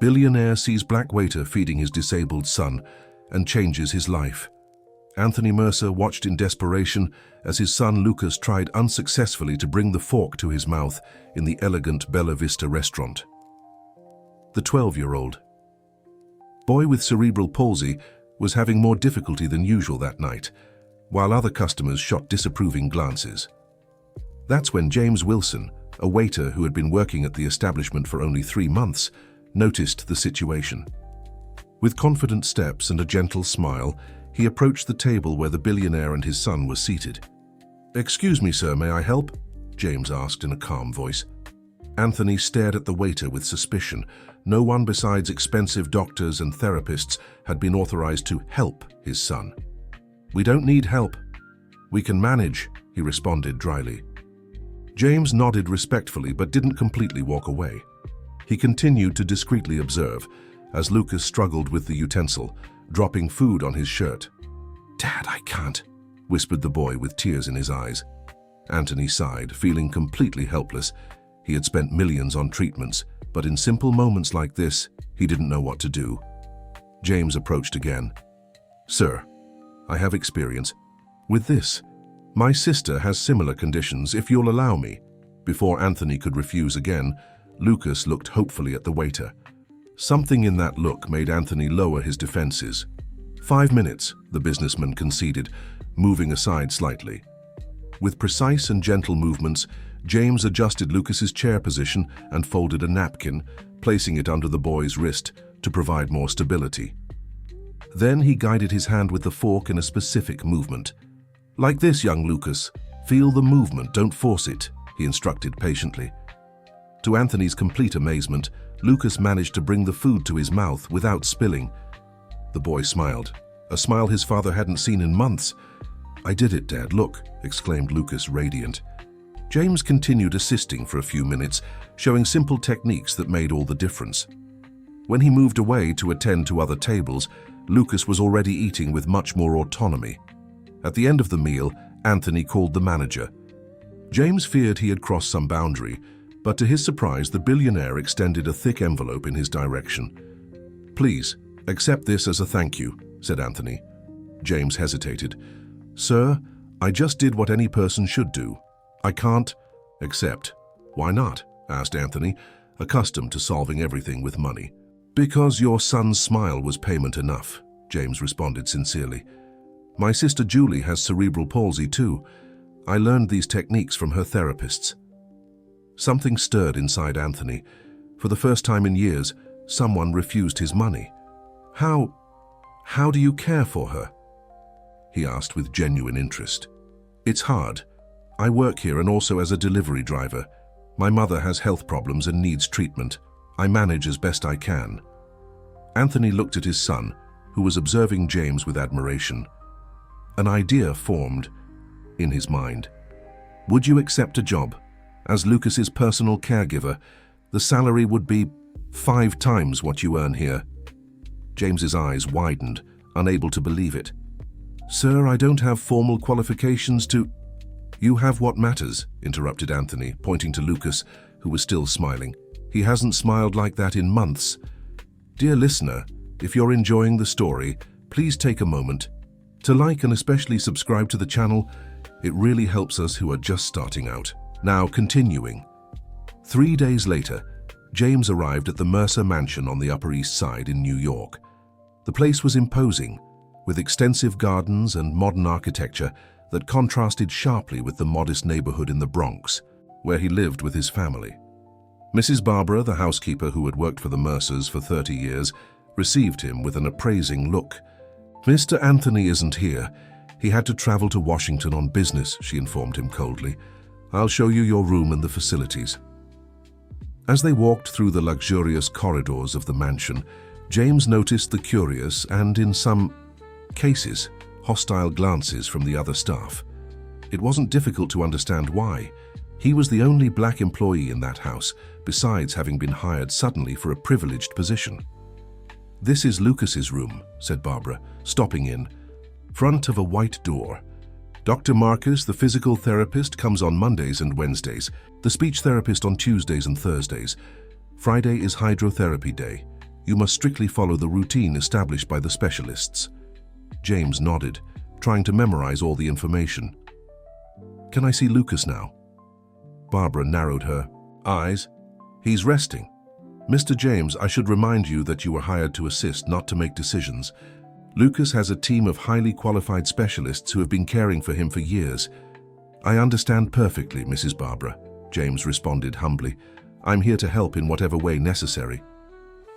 Billionaire sees black waiter feeding his disabled son and changes his life. Anthony Mercer watched in desperation as his son Lucas tried unsuccessfully to bring the fork to his mouth in the elegant Bella Vista restaurant. The 12-year-old boy with cerebral palsy was having more difficulty than usual that night, while other customers shot disapproving glances. That's when James Wilson, a waiter who had been working at the establishment for only 3 months, noticed the situation. With confident steps and a gentle smile, he approached the table where the billionaire and his son were seated. "Excuse me, sir, may I help?" James asked in a calm voice. Anthony stared at the waiter with suspicion. No one besides expensive doctors and therapists had been authorized to help his son. "We don't need help. We can manage," he responded dryly. James nodded respectfully but didn't completely walk away. He continued to discreetly observe as Lucas struggled with the utensil, dropping food on his shirt. "Dad, I can't," whispered the boy with tears in his eyes. Anthony sighed, feeling completely helpless. He had spent millions on treatments, but in simple moments like this, he didn't know what to do. James approached again. "Sir, I have experience with this. My sister has similar conditions, if you'll allow me." Before Anthony could refuse again, Lucas looked hopefully at the waiter. Something in that look made Anthony lower his defenses. 5 minutes, the businessman conceded, moving aside slightly. With precise and gentle movements, James adjusted Lucas's chair position and folded a napkin, placing it under the boy's wrist to provide more stability. Then he guided his hand with the fork in a specific movement. "Like this, young Lucas. Feel the movement, don't force it," he instructed patiently. To Anthony's complete amazement, Lucas managed to bring the food to his mouth without spilling. The boy smiled, a smile his father hadn't seen in months. "I did it, Dad, look," exclaimed Lucas, radiant. James continued assisting for a few minutes, showing simple techniques that made all the difference. When he moved away to attend to other tables, Lucas was already eating with much more autonomy. At the end of the meal, Anthony called the manager. James feared he had crossed some boundary, but to his surprise, the billionaire extended a thick envelope in his direction. "Please, accept this as a thank you," said Anthony. James hesitated. "Sir, I just did what any person should do. I can't accept." "Why not?" asked Anthony, accustomed to solving everything with money. "Because your son's smile was payment enough," James responded sincerely. "My sister Julie has cerebral palsy too. I learned these techniques from her therapists." Something stirred inside Anthony. For the first time in years, someone refused his money. How do you care for her?" he asked with genuine interest. "It's hard. I work here and also as a delivery driver. My mother has health problems and needs treatment. I manage as best I can." Anthony looked at his son, who was observing James with admiration. An idea formed in his mind. "Would you accept a job? As Lucas's personal caregiver, the salary would be 5 times what you earn here." James's eyes widened, unable to believe it. "Sir, I don't have formal qualifications to—" "You have what matters," interrupted Anthony, pointing to Lucas, who was still smiling. "He hasn't smiled like that in months. Dear listener, if you're enjoying the story, please take a moment to like and especially subscribe to the channel. It really helps us who are just starting out." Now continuing. 3 days later, James arrived at the Mercer Mansion on the Upper East Side in New York. The place was imposing, with extensive gardens and modern architecture that contrasted sharply with the modest neighborhood in the Bronx, where he lived with his family. Mrs. Barbara, the housekeeper who had worked for the Mercers for 30 years, received him with an appraising look. "Mr. Anthony isn't here. He had to travel to Washington on business," she informed him coldly. "I'll show you your room and the facilities." As they walked through the luxurious corridors of the mansion, James noticed the curious and, in some cases, hostile glances from the other staff. It wasn't difficult to understand why. He was the only black employee in that house, besides having been hired suddenly for a privileged position. "This is Lucas's room," said Barbara, stopping in front of a white door. "Dr. Marcus, the physical therapist, comes on Mondays and Wednesdays, the speech therapist on Tuesdays and Thursdays. Friday is hydrotherapy day. You must strictly follow the routine established by the specialists. James nodded, trying to memorize all the information. Can I see Lucas now? Barbara narrowed her eyes. He's resting. Mr. James, I should remind you that you were hired to assist, not to make decisions. Lucas has a team of highly qualified specialists who have been caring for him for years. I understand perfectly, Mrs. Barbara, James responded humbly. I'm here to help in whatever way necessary.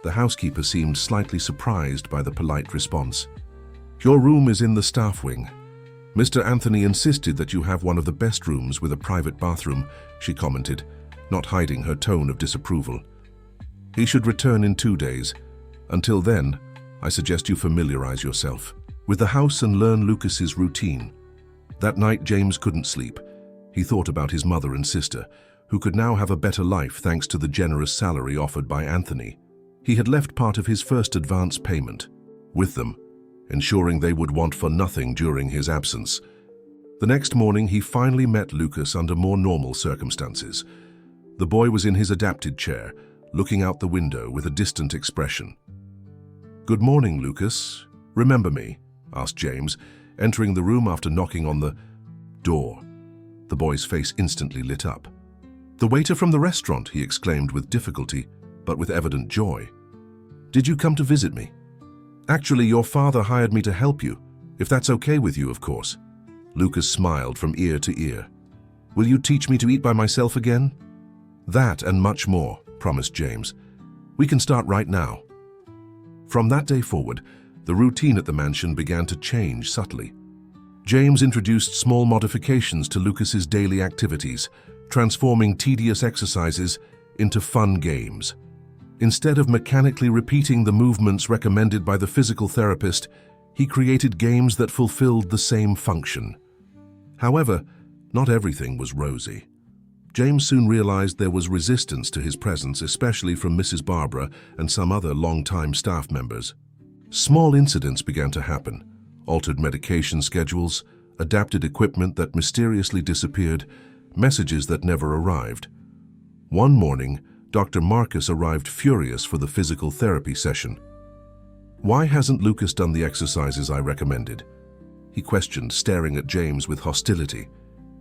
The housekeeper seemed slightly surprised by the polite response. Your room is in the staff wing. Mr. Anthony insisted that you have one of the best rooms with a private bathroom, she commented, not hiding her tone of disapproval. He should return in 2 days. Until then, I suggest you familiarize yourself with the house and learn Lucas's routine. That night, James couldn't sleep. He thought about his mother and sister, who could now have a better life thanks to the generous salary offered by Anthony. He had left part of his first advance payment with them, ensuring they would want for nothing during his absence. The next morning, he finally met Lucas under more normal circumstances. The boy was in his adapted chair, looking out the window with a distant expression. Good morning, Lucas. Remember me? Asked James, entering the room after knocking on the door. The boy's face instantly lit up. The waiter from the restaurant, he exclaimed with difficulty, but with evident joy. Did you come to visit me? Actually, your father hired me to help you, if that's okay with you, of course. Lucas smiled from ear to ear. Will you teach me to eat by myself again? That and much more, promised James. We can start right now. From that day forward, the routine at the mansion began to change subtly. James introduced small modifications to Lucas's daily activities, transforming tedious exercises into fun games. Instead of mechanically repeating the movements recommended by the physical therapist, he created games that fulfilled the same function. However, not everything was rosy. James soon realized there was resistance to his presence, especially from Mrs. Barbara and some other long-time staff members. Small incidents began to happen: altered medication schedules, adapted equipment that mysteriously disappeared, messages that never arrived. One morning, Dr. Marcus arrived furious for the physical therapy session. Why hasn't Lucas done the exercises I recommended? He questioned, staring at James with hostility.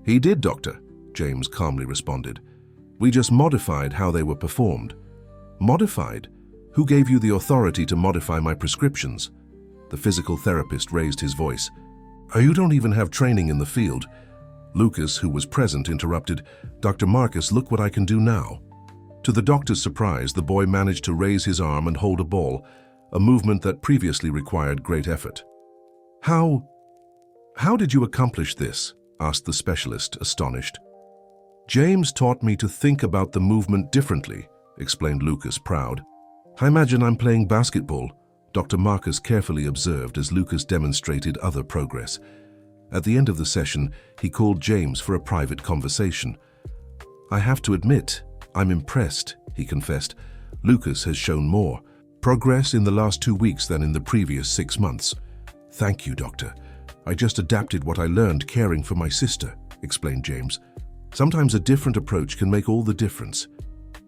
He did, Doctor, James calmly responded. We just modified how they were performed. Modified? Who gave you the authority to modify my prescriptions? The physical therapist raised his voice. Oh, you don't even have training in the field. Lucas, who was present, interrupted. Dr. Marcus, look what I can do now. To the doctor's surprise, the boy managed to raise his arm and hold a ball, a movement that previously required great effort. How did you accomplish this? Asked the specialist, astonished. James taught me to think about the movement differently, explained Lucas, proud. I imagine I'm playing basketball, Dr. Marcus carefully observed as Lucas demonstrated other progress. At the end of the session, he called James for a private conversation. I have to admit, I'm impressed, he confessed. Lucas has shown more progress in the last 2 weeks than in the previous 6 months. Thank you, Doctor. I just adapted what I learned caring for my sister, explained James. Sometimes a different approach can make all the difference.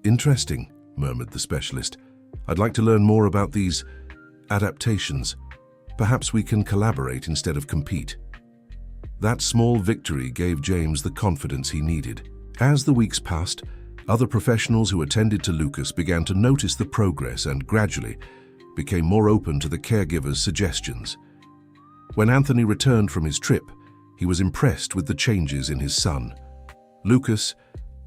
Interesting, murmured the specialist. I'd like to learn more about these adaptations. Perhaps we can collaborate instead of compete. That small victory gave James the confidence he needed. As the weeks passed, other professionals who attended to Lucas began to notice the progress and gradually became more open to the caregiver's suggestions. When Anthony returned from his trip, he was impressed with the changes in his son. Lucas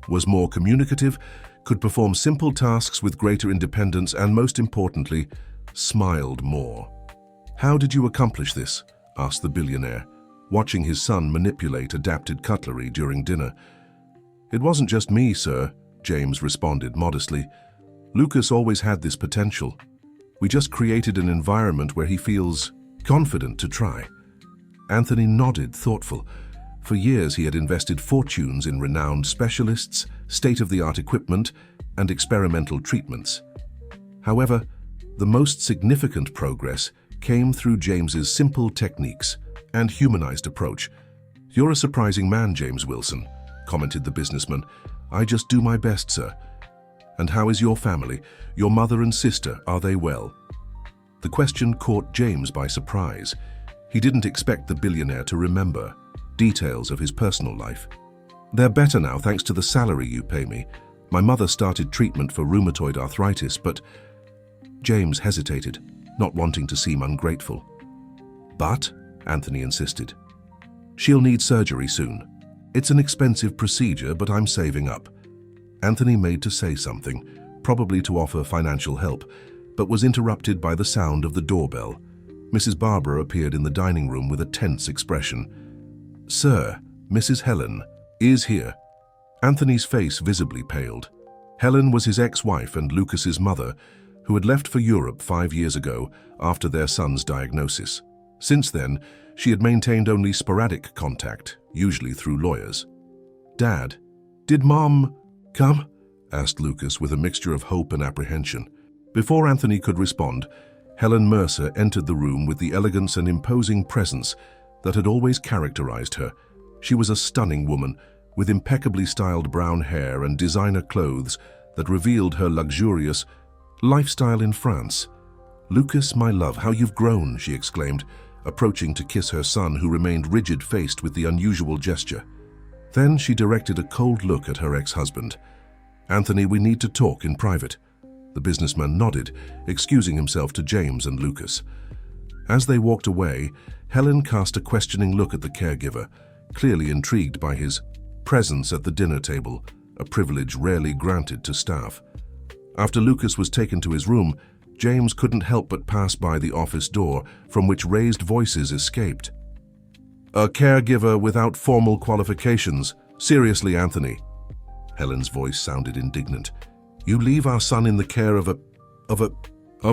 was more communicative, could perform simple tasks with greater independence, and most importantly, smiled more. How did you accomplish this? Asked the billionaire, watching his son manipulate adapted cutlery during dinner. It wasn't just me, sir, James responded modestly. Lucas always had this potential. We just created an environment where he feels confident to try. Anthony nodded, thoughtful. For years he had invested fortunes in renowned specialists, state-of-the-art equipment, and experimental treatments. However, the most significant progress came through James's simple techniques and humanized approach. You're a surprising man, James Wilson, commented the businessman. I just do my best, sir. And how is your family? Your mother and sister, are they well? The question caught James by surprise. He didn't expect the billionaire to remember details of his personal life. They're better now thanks to the salary you pay me. My mother started treatment for rheumatoid arthritis, but... James hesitated, not wanting to seem ungrateful. But, Anthony insisted, she'll need surgery soon. It's an expensive procedure, but I'm saving up. Anthony made to say something, probably to offer financial help, but was interrupted by the sound of the doorbell. Mrs. Barber appeared in the dining room with a tense expression. "Sir, Mrs. Helen is here." Anthony's face visibly paled. Helen was his ex-wife and Lucas's mother, who had left for Europe 5 years ago after their son's diagnosis. Since then, she had maintained only sporadic contact, usually through lawyers. "Dad, did Mom come?" asked Lucas with a mixture of hope and apprehension. Before Anthony could respond, Helen Mercer entered the room with the elegance and imposing presence that had always characterized her. She was a stunning woman, with impeccably styled brown hair and designer clothes that revealed her luxurious lifestyle in France. "Lucas, my love, how you've grown," she exclaimed, approaching to kiss her son, who remained rigid-faced with the unusual gesture. Then she directed a cold look at her ex-husband. "Anthony, we need to talk in private." The businessman nodded, excusing himself to James and Lucas. As they walked away, Helen cast a questioning look at the caregiver, clearly intrigued by his presence at the dinner table, a privilege rarely granted to staff. After Lucas was taken to his room, James couldn't help but pass by the office door, from which raised voices escaped. "A caregiver without formal qualifications? Seriously, Anthony?" Helen's voice sounded indignant. "You leave our son in the care of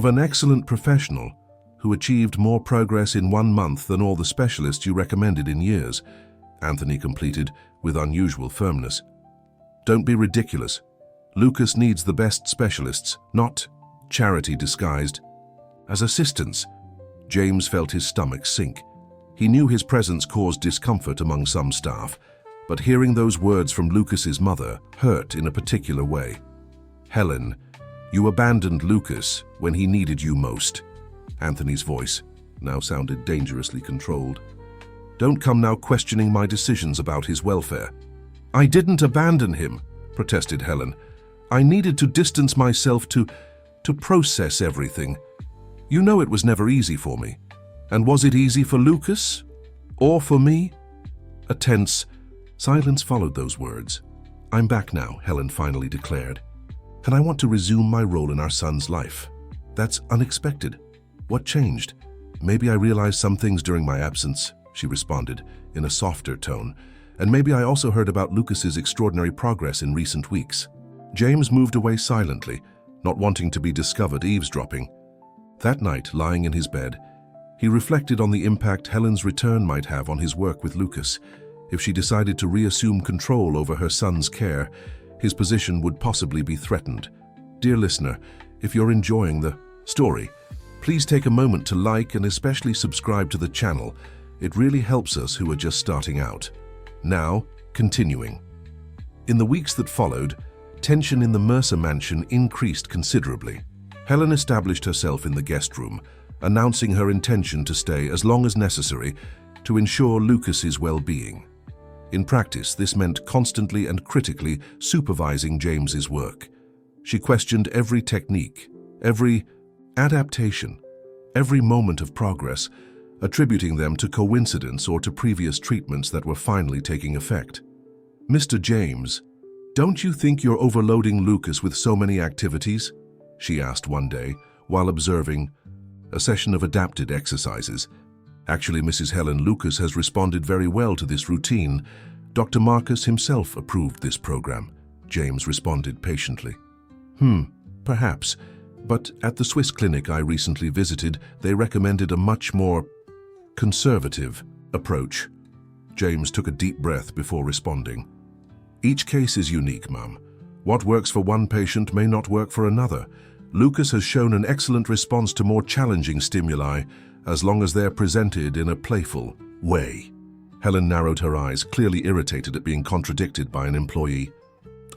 an excellent professional who achieved more progress in 1 month than all the specialists you recommended in years," Anthony completed with unusual firmness. "Don't be ridiculous. Lucas needs the best specialists, not charity disguised as assistants." James felt his stomach sink. He knew his presence caused discomfort among some staff, but hearing those words from Lucas's mother hurt in a particular way. "Helen, you abandoned Lucas when he needed you most." Anthony's voice now sounded dangerously controlled. "Don't come now questioning my decisions about his welfare." "I didn't abandon him," protested Helen. "I needed to distance myself to process everything. You know it was never easy for me. And was it easy for Lucas? Or for me?" A tense silence followed those words. "I'm back now," Helen finally declared. "And I want to resume my role in our son's life." "That's unexpected. What changed?" "Maybe I realized some things during my absence," she responded in a softer tone. "And maybe I also heard about Lucas's extraordinary progress in recent weeks." James moved away silently, not wanting to be discovered eavesdropping. That night, lying in his bed, he reflected on the impact Helen's return might have on his work with Lucas. If she decided to reassume control over her son's care, his position would possibly be threatened. Dear listener, if you're enjoying the story, please take a moment to like and especially subscribe to the channel. It really helps us who are just starting out. Now, continuing. In the weeks that followed, tension in the Mercer mansion increased considerably. Helen established herself in the guest room, announcing her intention to stay as long as necessary to ensure Lucas's well-being. In practice, this meant constantly and critically supervising James's work. She questioned every technique, every adaptation, every moment of progress, attributing them to coincidence or to previous treatments that were finally taking effect. "Mr. James, don't you think you're overloading Lucas with so many activities?" she asked one day while observing a session of adapted exercises. "Actually, Mrs. Helen, Lucas has responded very well to this routine. Dr. Marcus himself approved this program," James responded patiently. Perhaps, but at the Swiss clinic I recently visited, they recommended a much more conservative approach." James took a deep breath before responding. "Each case is unique, Mum. What works for one patient may not work for another. Lucas has shown an excellent response to more challenging stimuli, as long as they're presented in a playful way." Helen narrowed her eyes, clearly irritated at being contradicted by an employee.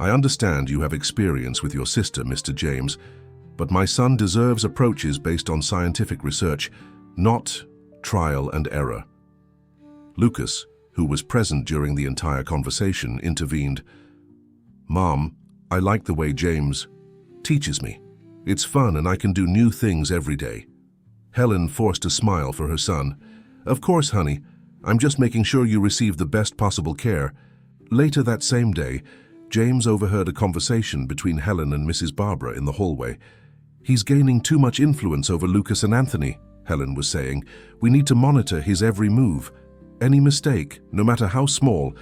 I understand you have experience with your sister, Mr. James, but my son deserves approaches based on scientific research, not trial and error. Lucas, who was present during the entire conversation, intervened. Mom, I like the way James teaches me. It's fun and I can do new things every day. Helen forced a smile for her son. Of course, honey. I'm just making sure you receive the best possible care. Later that same day, James overheard a conversation between Helen and Mrs. Barbara in the hallway. He's gaining too much influence over Lucas and Anthony, Helen was saying. We need to monitor his every move. Any mistake, no matter how small,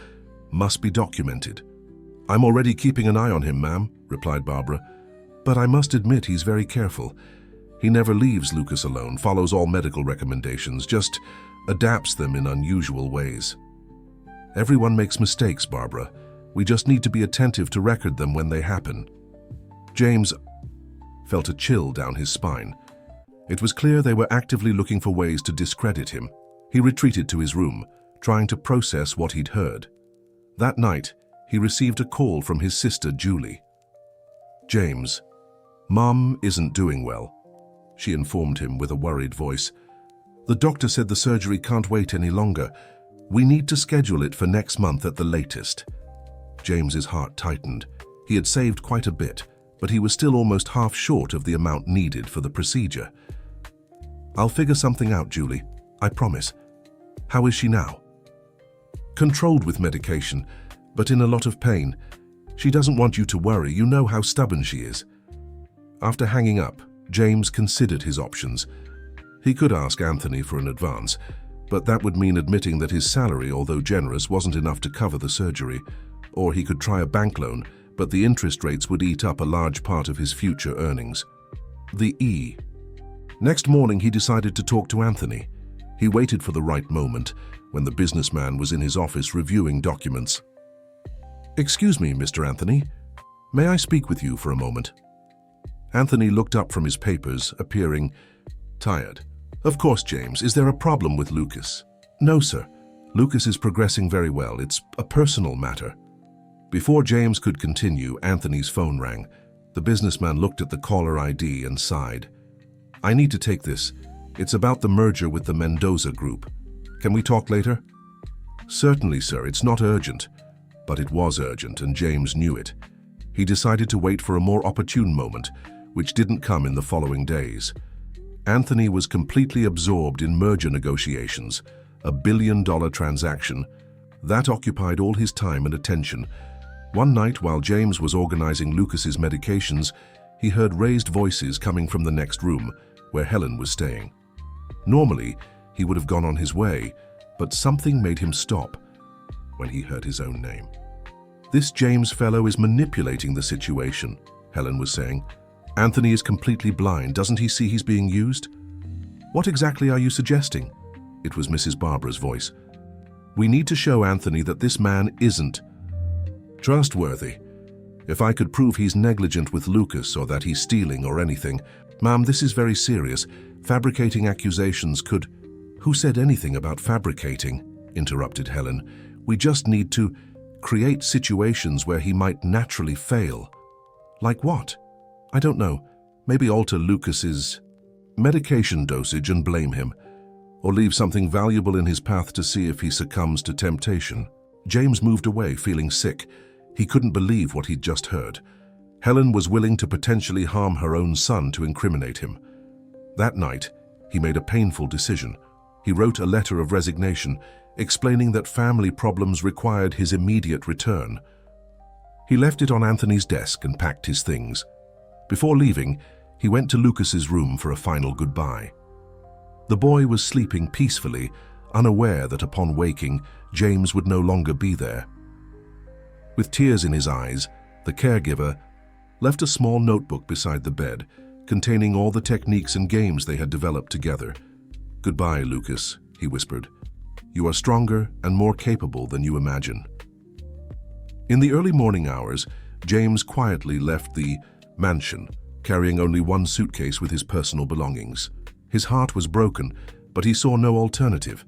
must be documented. I'm already keeping an eye on him, ma'am, replied Barbara. But I must admit he's very careful. He never leaves Lucas alone, follows all medical recommendations, just adapts them in unusual ways. Everyone makes mistakes, Barbara. We just need to be attentive to record them when they happen. James felt a chill down his spine. It was clear they were actively looking for ways to discredit him. He retreated to his room, trying to process what he'd heard. That night, he received a call from his sister, Julie. James, Mom isn't doing well, she informed him with a worried voice. The doctor said the surgery can't wait any longer. We need to schedule it for next month at the latest. James's heart tightened. He had saved quite a bit, but he was still almost half short of the amount needed for the procedure. I'll figure something out, Julie. I promise. How is she now? Controlled with medication, but in a lot of pain. She doesn't want you to worry. You know how stubborn she is. After hanging up, James considered his options. He could ask Anthony for an advance, but that would mean admitting that his salary, although generous, wasn't enough to cover the surgery. Or he could try a bank loan, but the interest rates would eat up a large part of his future earnings. Next morning, he decided to talk to Anthony. He waited for the right moment, when the businessman was in his office reviewing documents. Excuse me, Mr. Anthony. May I speak with you for a moment? Anthony looked up from his papers, appearing tired. Of course, James. Is there a problem with Lucas? No, sir. Lucas is progressing very well. It's a personal matter. Before James could continue, Anthony's phone rang. The businessman looked at the caller ID and sighed. I need to take this. It's about the merger with the Mendoza Group. Can we talk later? Certainly, sir. It's not urgent. But it was urgent, and James knew it. He decided to wait for a more opportune moment, which didn't come in the following days. Anthony was completely absorbed in merger negotiations, a billion-dollar transaction. That occupied all his time and attention. One night, while James was organizing Lucas's medications, he heard raised voices coming from the next room, where Helen was staying. Normally, he would have gone on his way, but something made him stop when he heard his own name. This James fellow is manipulating the situation, Helen was saying. Anthony is completely blind. Doesn't he see he's being used? What exactly are you suggesting? It was Mrs. Barbara's voice. We need to show Anthony that this man isn't trustworthy. If I could prove he's negligent with Lucas or that he's stealing or anything. Ma'am, this is very serious. Fabricating accusations could... Who said anything about fabricating? Interrupted Helen. We just need to create situations where he might naturally fail. Like what? I don't know. Maybe alter Lucas's medication dosage and blame him. Or leave something valuable in his path to see if he succumbs to temptation. James moved away, feeling sick. He couldn't believe what he'd just heard. Helen was willing to potentially harm her own son to incriminate him. That night, he made a painful decision. He wrote a letter of resignation, explaining that family problems required his immediate return. He left it on Anthony's desk and packed his things. Before leaving, he went to Lucas's room for a final goodbye. The boy was sleeping peacefully, unaware that upon waking, James would no longer be there. With tears in his eyes, the caregiver left a small notebook beside the bed, containing all the techniques and games they had developed together. Goodbye, Lucas, he whispered. You are stronger and more capable than you imagine. In the early morning hours, James quietly left the mansion, carrying only one suitcase with his personal belongings. His heart was broken, but he saw no alternative.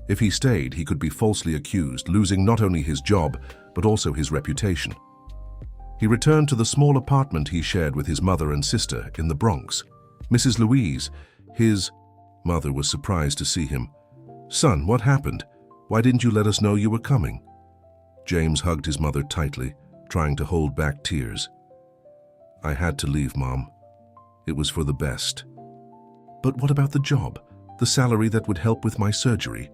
If he stayed, he could be falsely accused, losing not only his job, but also his reputation. He returned to the small apartment he shared with his mother and sister in the Bronx. Mrs. Louise, his mother, was surprised to see him. "Son, what happened? Why didn't you let us know you were coming?" James hugged his mother tightly, trying to hold back tears. "I had to leave, Mom. It was for the best." "But what about the job? The salary that would help with my surgery?"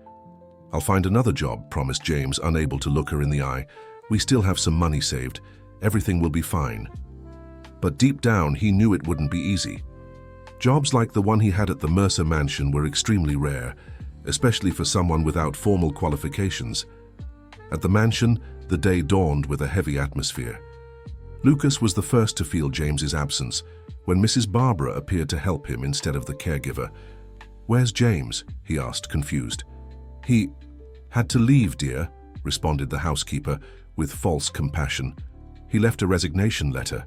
"I'll find another job," promised James, unable to look her in the eye. "We still have some money saved. Everything will be fine." But deep down, he knew it wouldn't be easy. Jobs like the one he had at the Mercer mansion were extremely rare, especially for someone without formal qualifications. At the mansion, the day dawned with a heavy atmosphere. Lucas was the first to feel James's absence when Mrs. Barbara appeared to help him instead of the caregiver. "Where's James?" he asked, confused. "He had to leave, dear," responded the housekeeper with false compassion. "He left a resignation letter."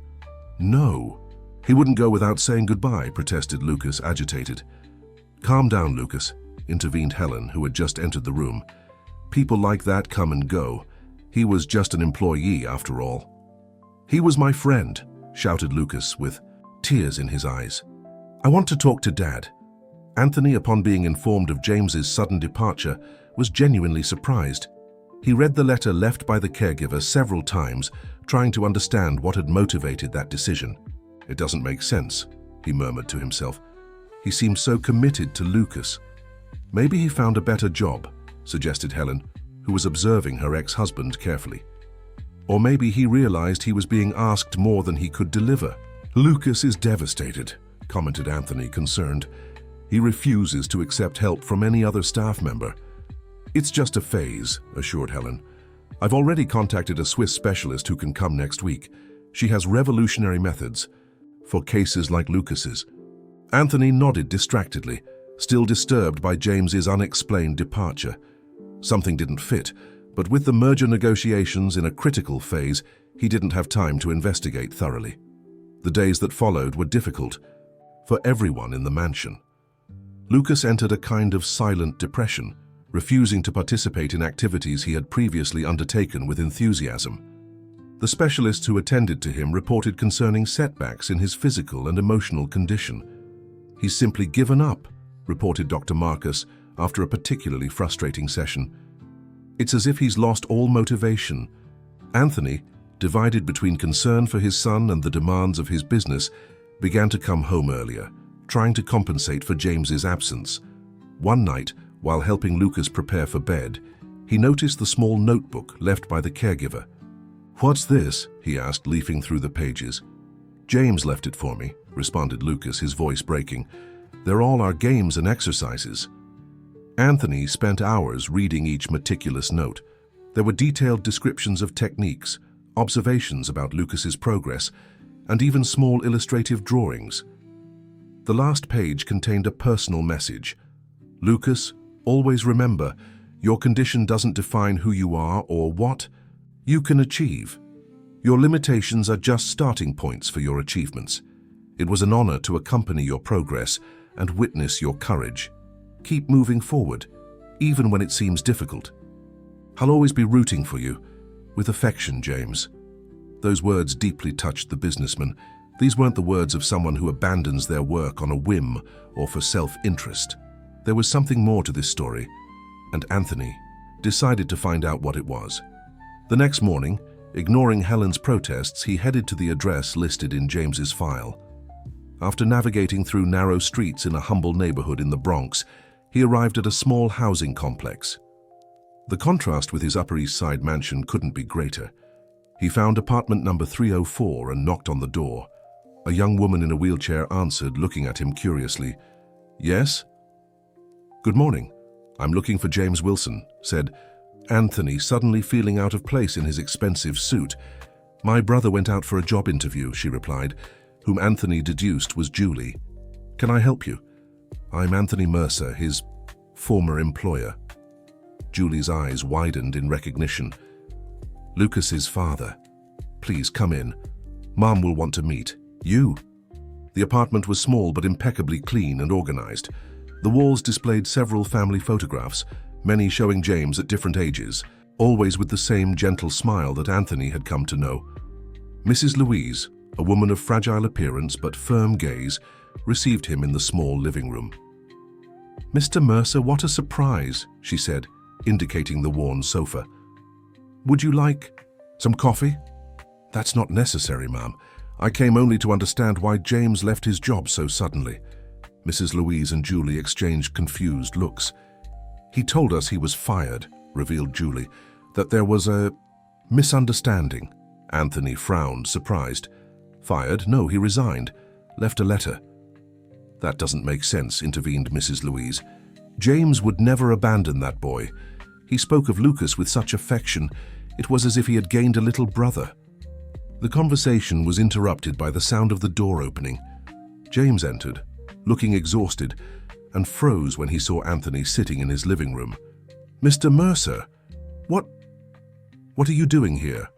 "No. He wouldn't go without saying goodbye," protested Lucas, agitated. "Calm down, Lucas," intervened Helen, who had just entered the room. "People like that come and go. He was just an employee, after all." "He was my friend," shouted Lucas with tears in his eyes. "I want to talk to Dad." Anthony, upon being informed of James's sudden departure, was genuinely surprised. He read the letter left by the caregiver several times, trying to understand what had motivated that decision. "It doesn't make sense," he murmured to himself. "He seemed so committed to Lucas." "Maybe he found a better job," suggested Helen, who was observing her ex-husband carefully. "Or maybe he realized he was being asked more than he could deliver." "Lucas is devastated," commented Anthony, concerned. "He refuses to accept help from any other staff member." "It's just a phase," assured Helen. "I've already contacted a Swiss specialist who can come next week. She has revolutionary methods for cases like Lucas's." Anthony nodded distractedly, still disturbed by James's unexplained departure. Something didn't fit, but with the merger negotiations in a critical phase, he didn't have time to investigate thoroughly. The days that followed were difficult for everyone in the mansion. Lucas entered a kind of silent depression, refusing to participate in activities he had previously undertaken with enthusiasm. The specialists who attended to him reported concerning setbacks in his physical and emotional condition. "He's simply given up," reported Dr. Marcus after a particularly frustrating session. "It's as if he's lost all motivation." Anthony, divided between concern for his son and the demands of his business, began to come home earlier, trying to compensate for James's absence. One night, while helping Lucas prepare for bed, he noticed the small notebook left by the caregiver. "What's this?" he asked, leafing through the pages. "James left it for me," responded Lucas, his voice breaking. "They're all our games and exercises." Anthony spent hours reading each meticulous note. There were detailed descriptions of techniques, observations about Lucas's progress, and even small illustrative drawings. The last page contained a personal message. "Lucas, always remember, your condition doesn't define who you are or what you can achieve. Your limitations are just starting points for your achievements. It was an honor to accompany your progress and witness your courage. Keep moving forward, even when it seems difficult. I'll always be rooting for you. With affection, James." Those words deeply touched the businessman. These weren't the words of someone who abandons their work on a whim or for self-interest. There was something more to this story, and Anthony decided to find out what it was. The next morning, ignoring Helen's protests, he headed to the address listed in James's file. After navigating through narrow streets in a humble neighborhood in the Bronx, he arrived at a small housing complex. The contrast with his Upper East Side mansion couldn't be greater. He found apartment number 304 and knocked on the door. A young woman in a wheelchair answered, looking at him curiously. "Yes?" "Good morning. I'm looking for James Wilson," said Anthony, suddenly feeling out of place in his expensive suit. "My brother went out for a job interview," she replied, whom Anthony deduced was Julie. "Can I help you?" "I'm Anthony Mercer, his former employer." Julie's eyes widened in recognition. "Lucas's father. Please come in. Mom will want to meet you." The apartment was small but impeccably clean and organized. The walls displayed several family photographs, many showing James at different ages, always with the same gentle smile that Anthony had come to know. Mrs. Louise, a woman of fragile appearance but firm gaze, received him in the small living room. "Mr. Mercer, what a surprise," she said, indicating the worn sofa. "Would you like some coffee?" "That's not necessary, ma'am. I came only to understand why James left his job so suddenly." Mrs. Louise and Julie exchanged confused looks. "He told us he was fired," revealed Julie, "that there was a misunderstanding." Anthony frowned, surprised. "Fired? No, he resigned. Left a letter." "That doesn't make sense," intervened Mrs. Louise. "James would never abandon that boy. He spoke of Lucas with such affection. It was as if he had gained a little brother." The conversation was interrupted by the sound of the door opening. James entered, looking exhausted, and froze when he saw Anthony sitting in his living room. "Mr. Mercer, what are you doing here?"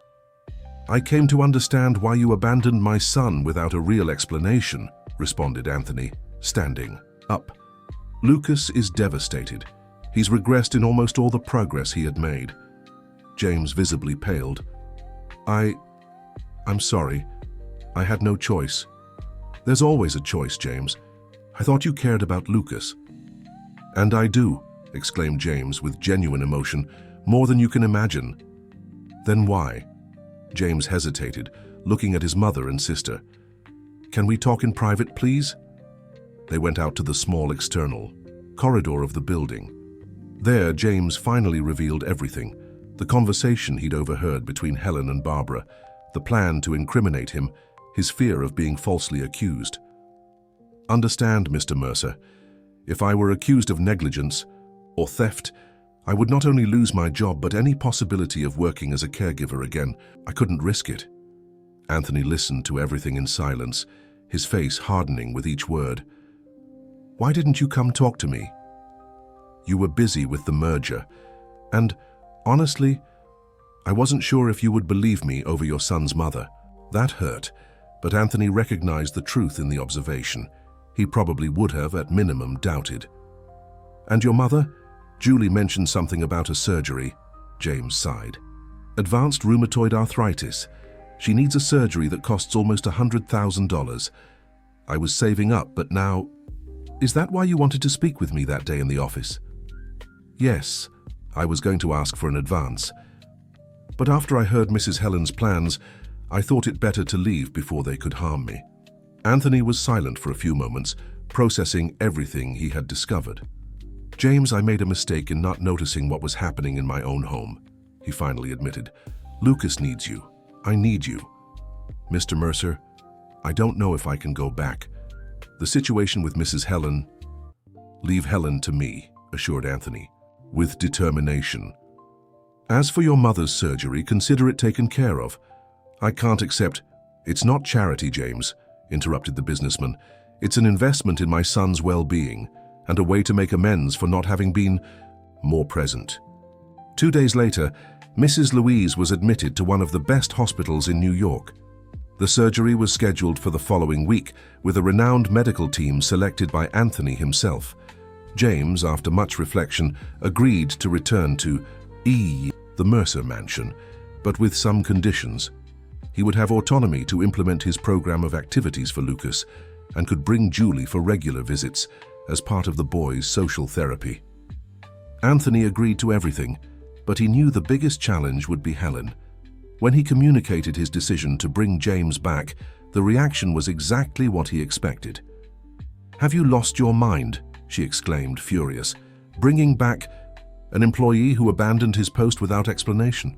"I came to understand why you abandoned my son without a real explanation," responded Anthony, standing up. "Lucas is devastated. He's regressed in almost all the progress he had made." James visibly paled. I'm sorry. I had no choice." "There's always a choice, James. I thought you cared about Lucas." "And I do," exclaimed James with genuine emotion, "more than you can imagine." "Then why?" James hesitated, looking at his mother and sister. "Can we talk in private, please?" They went out to the small external corridor of the building. There, James finally revealed everything: the conversation he'd overheard between Helen and Barbara, the plan to incriminate him, his fear of being falsely accused. "Understand, Mr. Mercer, if I were accused of negligence or theft, I would not only lose my job but any possibility of working as a caregiver again. I couldn't risk it." Anthony listened to everything in silence, his face hardening with each word. "Why didn't you come talk to me?" "You were busy with the merger, and, honestly, I wasn't sure if you would believe me over your son's mother." That hurt, but Anthony recognized the truth in the observation. He probably would have, at minimum, doubted. "And your mother?" "Julie mentioned something about a surgery." James sighed. "Advanced rheumatoid arthritis. She needs a surgery that costs almost $100,000. I was saving up, but now—" "Is that why you wanted to speak with me that day in the office?" "Yes, I was going to ask for an advance. But after I heard Mrs. Helen's plans, I thought it better to leave before they could harm me." Anthony was silent for a few moments, processing everything he had discovered. "James, I made a mistake in not noticing what was happening in my own home," he finally admitted. "Lucas needs you. I need you. Mr. Mercer, I don't know if I can go back. The situation with Mrs. Helen—" "Leave Helen to me," assured Anthony, with determination. "As for your mother's surgery, consider it taken care of. I can't accept—" "It's not charity, James," interrupted the businessman. "It's an investment in my son's well-being and a way to make amends for not having been more present." 2 days later, Mrs. Louise was admitted to one of the best hospitals in New York. The surgery was scheduled for the following week, with a renowned medical team selected by Anthony himself. James, after much reflection, agreed to return to the Mercer mansion, but with some conditions. He would have autonomy to implement his program of activities for Lucas and could bring Julie for regular visits as part of the boy's social therapy. Anthony agreed to everything, but he knew the biggest challenge would be Helen. When he communicated his decision to bring James back, the reaction was exactly what he expected. "Have you lost your mind?" she exclaimed, furious. "Bringing back an employee who abandoned his post without explanation?"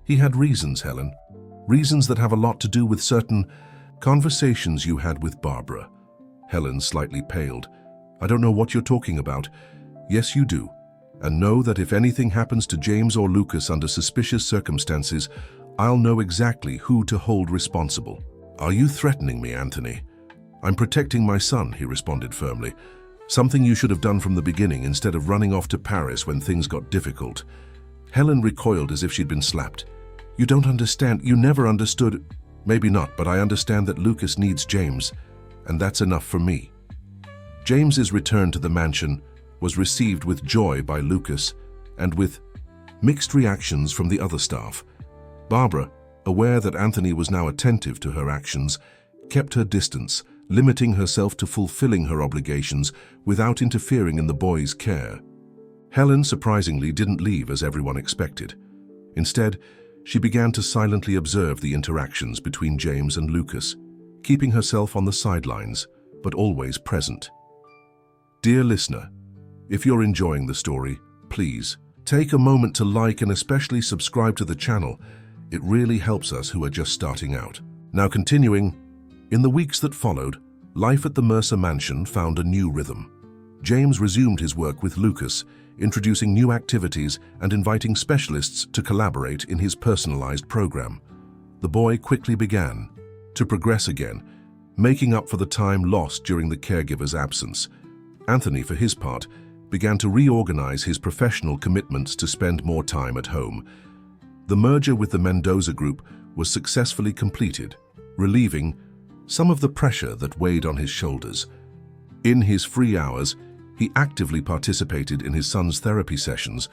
"He had reasons, Helen. Reasons that have a lot to do with certain conversations you had with Barbara." Helen slightly paled. "I don't know what you're talking about." "Yes, you do. And know that if anything happens to James or Lucas under suspicious circumstances, I'll know exactly who to hold responsible." "Are you threatening me, Anthony?" "I'm protecting my son," he responded firmly. "Something you should have done from the beginning instead of running off to Paris when things got difficult." Helen recoiled as if she'd been slapped. "You don't understand. You never understood." "Maybe not, but I understand that Lucas needs James, and that's enough for me." James's return to the mansion was received with joy by Lucas and with mixed reactions from the other staff. Barbara, aware that Anthony was now attentive to her actions, kept her distance, limiting herself to fulfilling her obligations without interfering in the boy's care. Helen, surprisingly, didn't leave as everyone expected. Instead, she began to silently observe the interactions between James and Lucas, keeping herself on the sidelines, but always present. Dear listener, if you're enjoying the story, please take a moment to like and especially subscribe to the channel. It really helps us who are just starting out. Now continuing, in the weeks that followed, life at the Mercer mansion found a new rhythm. James resumed his work with Lucas, introducing new activities and inviting specialists to collaborate in his personalized program. The boy quickly began to progress again, making up for the time lost during the caregiver's absence. Anthony, for his part, began to reorganize his professional commitments to spend more time at home. The merger with the Mendoza Group was successfully completed, relieving some of the pressure that weighed on his shoulders. In his free hours, he actively participated in his son's therapy sessions,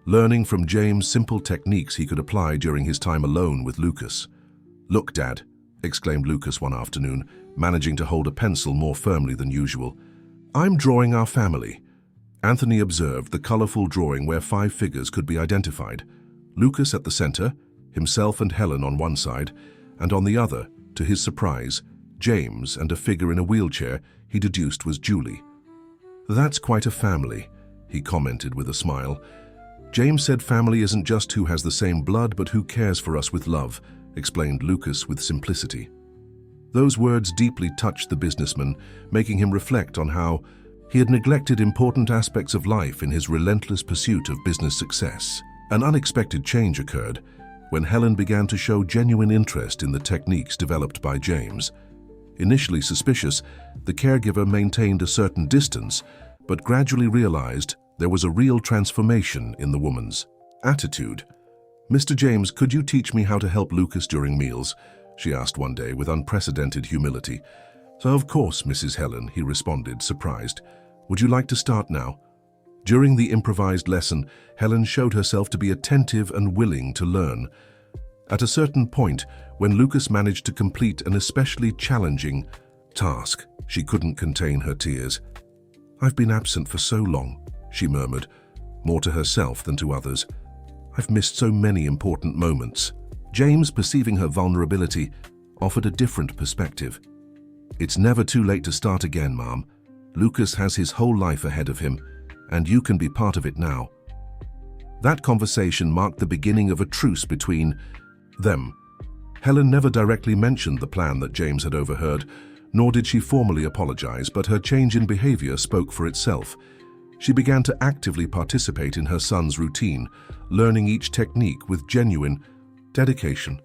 learning from James simple techniques he could apply during his time alone with Lucas. "Look, Dad," exclaimed Lucas one afternoon, managing to hold a pencil more firmly than usual. "I'm drawing our family." Anthony observed the colorful drawing where 5 figures could be identified. Lucas at the center, himself and Helen on one side, and on the other, to his surprise, James and a figure in a wheelchair he deduced was Julie. "That's quite a family," he commented with a smile. "James said family isn't just who has the same blood but who cares for us with love," explained Lucas with simplicity. Those words deeply touched the businessman, making him reflect on how he had neglected important aspects of life in his relentless pursuit of business success. An unexpected change occurred when Helen began to show genuine interest in the techniques developed by James. Initially suspicious, the caregiver maintained a certain distance, but gradually realized there was a real transformation in the woman's attitude. "Mr. James, could you teach me how to help Lucas during meals?" she asked one day with unprecedented humility. "So of course, Mrs. Helen," he responded, surprised. "Would you like to start now?" During the improvised lesson, Helen showed herself to be attentive and willing to learn. At a certain point, when Lucas managed to complete an especially challenging task, she couldn't contain her tears. "I've been absent for so long," she murmured, more to herself than to others. "I've missed so many important moments." James, perceiving her vulnerability, offered a different perspective. "It's never too late to start again, Mom. Lucas has his whole life ahead of him, and you can be part of it now." That conversation marked the beginning of a truce between them. Helen never directly mentioned the plan that James had overheard, nor did she formally apologize, but her change in behavior spoke for itself. She began to actively participate in her son's routine, learning each technique with genuine dedication.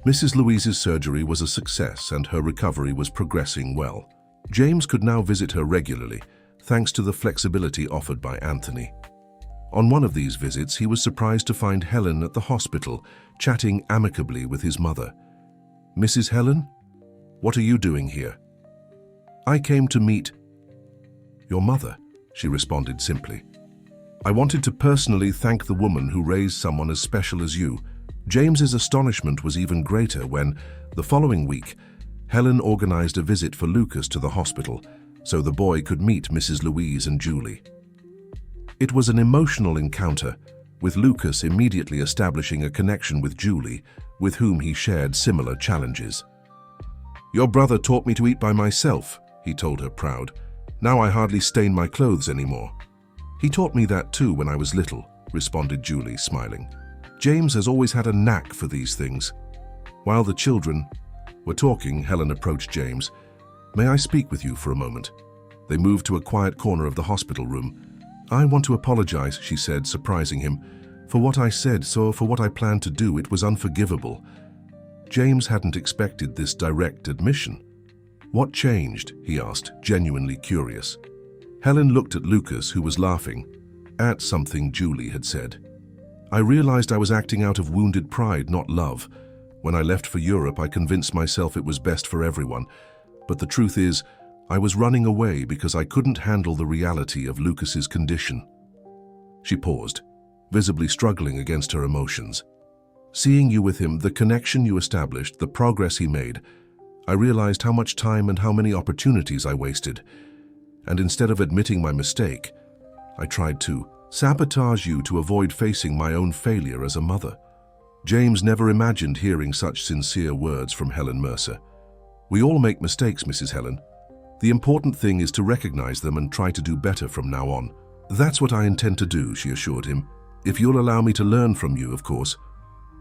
Mrs. Louise's surgery was a success and her recovery was progressing well. James could now visit her regularly, thanks to the flexibility offered by Anthony. On one of these visits, he was surprised to find Helen at the hospital, chatting amicably with his mother. "Mrs. Helen, what are you doing here?" "I came to meet your mother," she responded simply. "I wanted to personally thank the woman who raised someone as special as you." James's astonishment was even greater when, the following week, Helen organized a visit for Lucas to the hospital, so the boy could meet Mrs. Louise and Julie. It was an emotional encounter, with Lucas immediately establishing a connection with Julie, with whom he shared similar challenges. "Your brother taught me to eat by myself," he told her, proud. "Now I hardly stain my clothes anymore." "He taught me that too when I was little," responded Julie, smiling. "James has always had a knack for these things." While the children were talking, Helen approached James. "May I speak with you for a moment?" They moved to a quiet corner of the hospital room. "I want to apologize," she said, surprising him. "For what I said, so for what I planned to do, it was unforgivable." James hadn't expected this direct admission. "What changed?" he asked, genuinely curious. Helen looked at Lucas, who was laughing at something Julie had said. "I realized I was acting out of wounded pride, not love. When I left for Europe, I convinced myself it was best for everyone. But the truth is, I was running away because I couldn't handle the reality of Lucas's condition." She paused, visibly struggling against her emotions. Seeing you with him, the connection you established, the progress he made, I realized how much time and how many opportunities I wasted. And instead of admitting my mistake, I tried to sabotage you to avoid facing my own failure as a mother. James never imagined hearing such sincere words from Helen Mercer. We all make mistakes, Mrs. Helen. The important thing is to recognize them and try to do better from now on. That's what I intend to do, she assured him. If you'll allow me to learn from you, of course.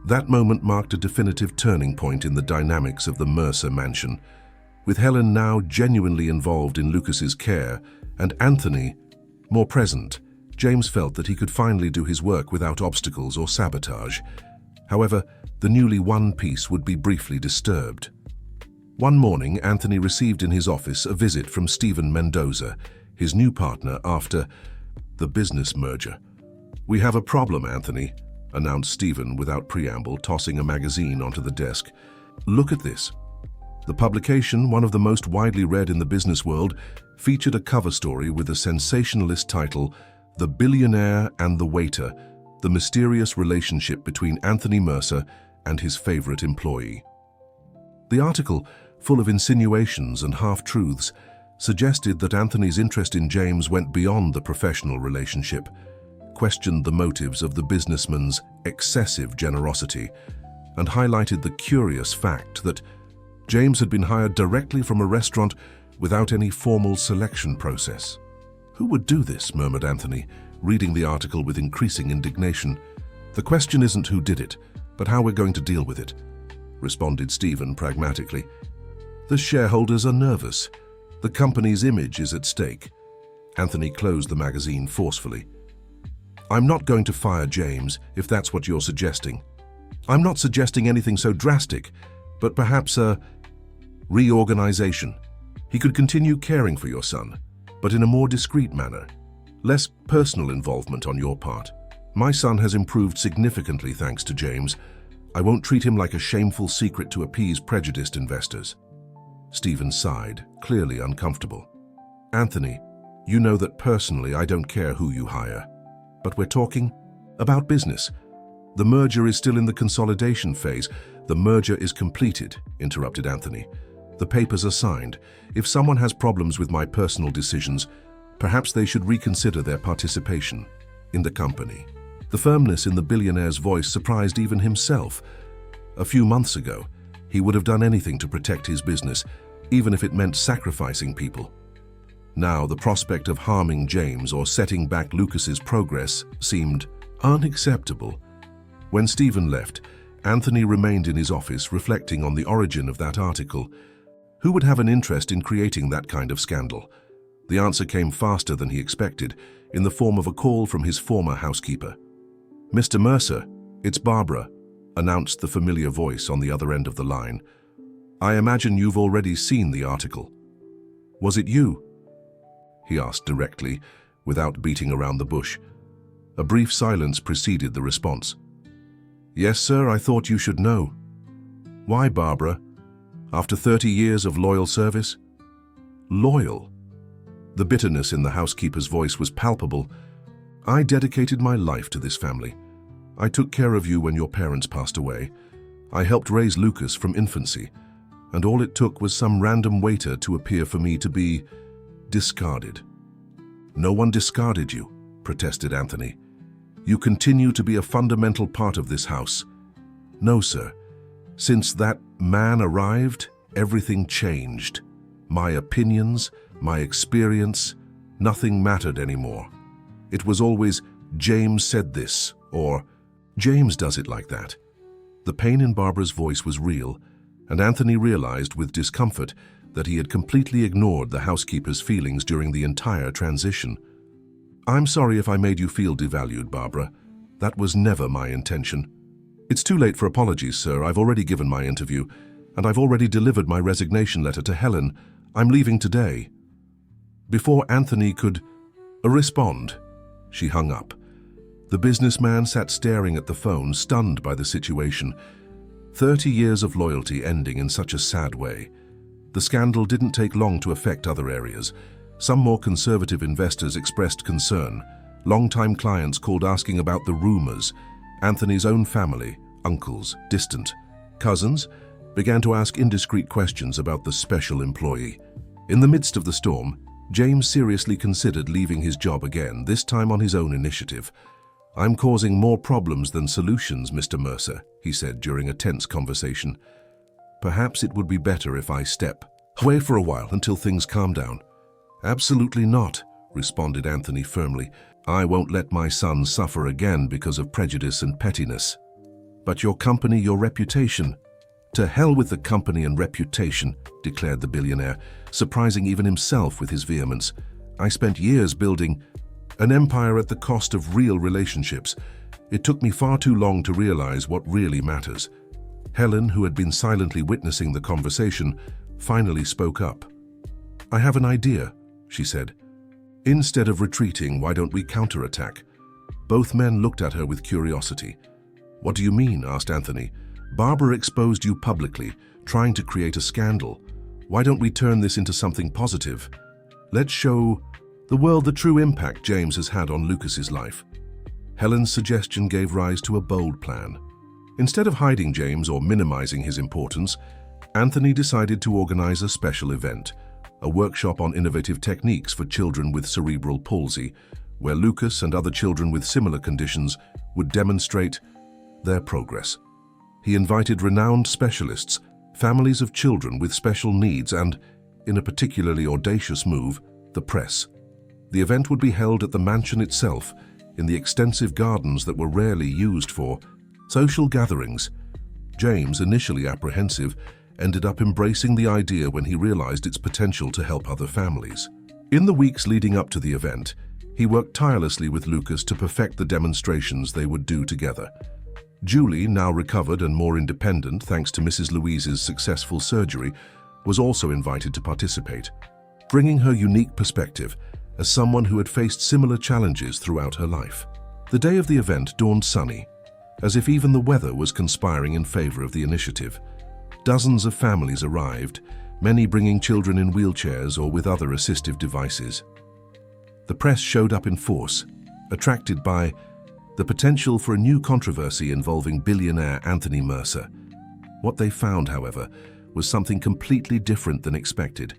That moment marked a definitive turning point in the dynamics of the Mercer mansion. With Helen now genuinely involved in Lucas's care and Anthony more present, James felt that he could finally do his work without obstacles or sabotage. However, the newly won peace would be briefly disturbed. One morning, Anthony received in his office a visit from Stephen Mendoza, his new partner after the business merger. "We have a problem, Anthony," announced Stephen without preamble, tossing a magazine onto the desk. "Look at this." The publication, one of the most widely read in the business world, featured a cover story with a sensationalist title, "The Billionaire and the Waiter: The Mysterious Relationship Between Anthony Mercer and His Favorite Employee." The article, full of insinuations and half-truths, suggested that Anthony's interest in James went beyond the professional relationship, questioned the motives of the businessman's excessive generosity, and highlighted the curious fact that James had been hired directly from a restaurant without any formal selection process. "Who would do this?" murmured Anthony, reading the article with increasing indignation. "The question isn't who did it, but how we're going to deal with it," responded Stephen pragmatically. "The shareholders are nervous. The company's image is at stake." Anthony closed the magazine forcefully. "I'm not going to fire James, if that's what you're suggesting. I'm not suggesting anything so drastic, but perhaps a reorganization. He could continue caring for your son, but in a more discreet manner. Less personal involvement on your part. My son has improved significantly thanks to James. I won't treat him like a shameful secret to appease prejudiced investors." Stephen sighed, clearly uncomfortable. "Anthony, you know that personally I don't care who you hire. But we're talking about business. The merger is still in the consolidation phase." "The merger is completed," interrupted Anthony. "The papers are signed. If someone has problems with my personal decisions, perhaps they should reconsider their participation in the company." The firmness in the billionaire's voice surprised even himself. A few months ago, he would have done anything to protect his business, even if it meant sacrificing people. Now, the prospect of harming James or setting back Lucas's progress seemed unacceptable. When Stephen left, Anthony remained in his office reflecting on the origin of that article. Who would have an interest in creating that kind of scandal? The answer came faster than he expected, in the form of a call from his former housekeeper. "Mr. Mercer, it's Barbara," announced the familiar voice on the other end of the line. "I imagine you've already seen the article." "Was it you?" he asked directly, without beating around the bush. A brief silence preceded the response. "Yes, sir, I thought you should know." "Why, Barbara? After 30 years of loyal service?" "Loyal?" The bitterness in the housekeeper's voice was palpable. "I dedicated my life to this family. I took care of you when your parents passed away. I helped raise Lucas from infancy, and all it took was some random waiter to appear for me to be discarded." "No one discarded you," protested Anthony. "You continue to be a fundamental part of this house." "No, sir. Since that man arrived, everything changed. My opinions, my experience, nothing mattered anymore. It was always, 'James said this,' or 'James does it like that.'" The pain in Barbara's voice was real, and Anthony realized with discomfort that he had completely ignored the housekeeper's feelings during the entire transition. "I'm sorry if I made you feel devalued, Barbara. That was never my intention." "It's too late for apologies, sir. I've already given my interview, and I've already delivered my resignation letter to Helen. I'm leaving today." Before Anthony could respond, she hung up. The businessman sat staring at the phone, stunned by the situation. 30 years of loyalty ending in such a sad way. The scandal didn't take long to affect other areas. Some more conservative investors expressed concern. Long-time clients called asking about the rumors. Anthony's own family, uncles, distant cousins, began to ask indiscreet questions about the special employee. In the midst of the storm, James seriously considered leaving his job again, this time on his own initiative. "I'm causing more problems than solutions, Mr. Mercer," he said during a tense conversation. "Perhaps it would be better if I step away for a while until things calm down." "Absolutely not," responded Anthony firmly. "I won't let my son suffer again because of prejudice and pettiness." "But your company, your reputation." "To hell with the company and reputation," declared the billionaire, surprising even himself with his vehemence. "I spent years building an empire at the cost of real relationships. It took me far too long to realize what really matters." Helen, who had been silently witnessing the conversation, finally spoke up. "I have an idea," she said. "Instead of retreating, why don't we counterattack?" Both men looked at her with curiosity. "What do you mean?" asked Anthony. "Barbara exposed you publicly, trying to create a scandal. Why don't we turn this into something positive? Let's show the world the true impact James has had on Lucas's life." Helen's suggestion gave rise to a bold plan. Instead of hiding James or minimizing his importance, Anthony decided to organize a special event, a workshop on innovative techniques for children with cerebral palsy, where Lucas and other children with similar conditions would demonstrate their progress. He invited renowned specialists, families of children with special needs and, in a particularly audacious move, the press. The event would be held at the mansion itself, in the extensive gardens that were rarely used for social gatherings. James, initially apprehensive, ended up embracing the idea when he realized its potential to help other families. In the weeks leading up to the event, he worked tirelessly with Lucas to perfect the demonstrations they would do together. Julie, now recovered and more independent thanks to Mrs. Louise's successful surgery, was also invited to participate, bringing her unique perspective as someone who had faced similar challenges throughout her life. The day of the event dawned sunny, as if even the weather was conspiring in favor of the initiative. Dozens of families arrived, many bringing children in wheelchairs or with other assistive devices. The press showed up in force, attracted by the potential for a new controversy involving billionaire Anthony Mercer. What they found, however, was something completely different than expected.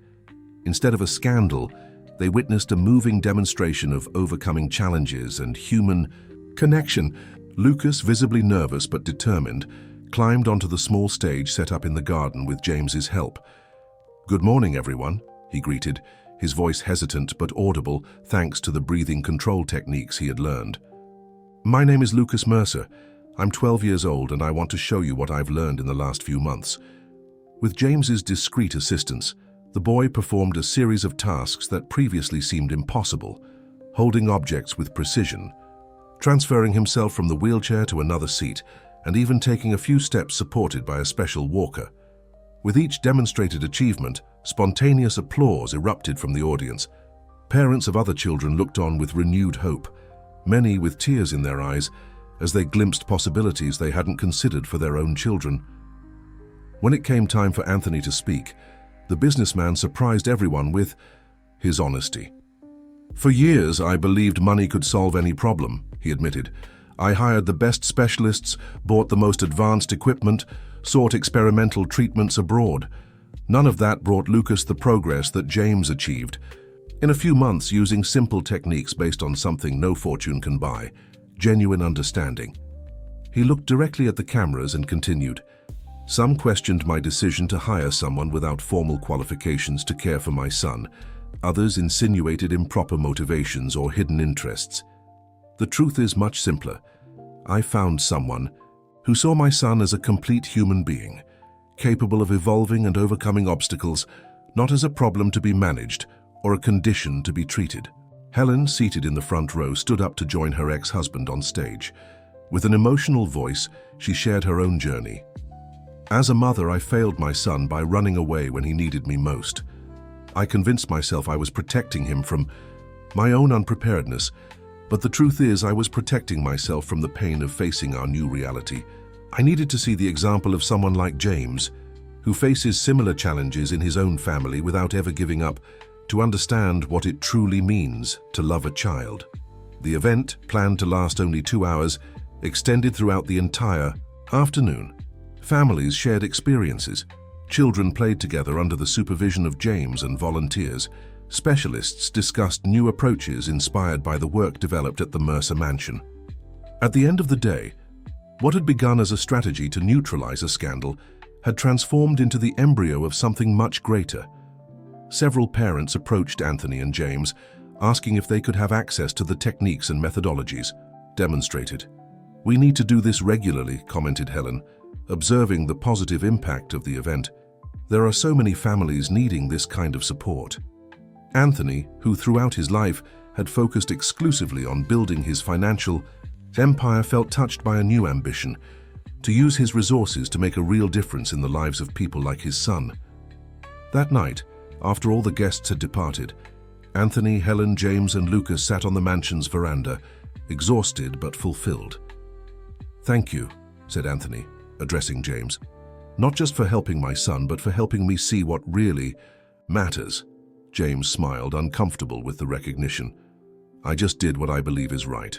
Instead of a scandal, they witnessed a moving demonstration of overcoming challenges and human connection. Lucas, visibly nervous but determined, climbed onto the small stage set up in the garden with James's help. "Good morning, everyone," he greeted, his voice hesitant but audible thanks to the breathing control techniques he had learned. "My name is Lucas Mercer. I'm 12 years old and I want to show you what I've learned in the last few months." With James's discreet assistance, the boy performed a series of tasks that previously seemed impossible, holding objects with precision, transferring himself from the wheelchair to another seat, and even taking a few steps supported by a special walker. With each demonstrated achievement, spontaneous applause erupted from the audience. Parents of other children looked on with renewed hope, many with tears in their eyes as they glimpsed possibilities they hadn't considered for their own children. When it came time for Anthony to speak, the businessman surprised everyone with his honesty. "For years, I believed money could solve any problem," he admitted. "I hired the best specialists, bought the most advanced equipment, sought experimental treatments abroad. None of that brought Lucas the progress that James achieved. In a few months, using simple techniques based on something no fortune can buy, genuine understanding." He looked directly at the cameras and continued. "Some questioned my decision to hire someone without formal qualifications to care for my son. Others insinuated improper motivations or hidden interests. The truth is much simpler. I found someone who saw my son as a complete human being, capable of evolving and overcoming obstacles, not as a problem to be managed or a condition to be treated." Helen, seated in the front row, stood up to join her ex-husband on stage. With an emotional voice, she shared her own journey. "As a mother, I failed my son by running away when he needed me most. I convinced myself I was protecting him from my own unpreparedness, but the truth is I was protecting myself from the pain of facing our new reality. I needed to see the example of someone like James, who faces similar challenges in his own family without ever giving up, to understand what it truly means to love a child." The event, planned to last only 2 hours, extended throughout the entire Afternoon. Families shared experiences. Children played together under the supervision of James and volunteers. Specialists discussed new approaches inspired by the work developed at the Mercer Mansion. At the end of the day, what had begun as a strategy to neutralize a scandal had transformed into the embryo of something much greater. Several parents approached Anthony and James, asking if they could have access to the techniques and methodologies demonstrated. "We need to do this regularly," commented Helen, observing the positive impact of the event. "There are so many families needing this kind of support." Anthony, who throughout his life had focused exclusively on building his financial empire, felt touched by a new ambition: to use his resources to make a real difference in the lives of people like his son. That night, after all the guests had departed, Anthony, Helen, James, and Lucas sat on the mansion's veranda, exhausted but fulfilled. "Thank you," said Anthony, addressing James. "Not just for helping my son, but for helping me see what really matters." James smiled, uncomfortable with the recognition. "I just did what I believe is right.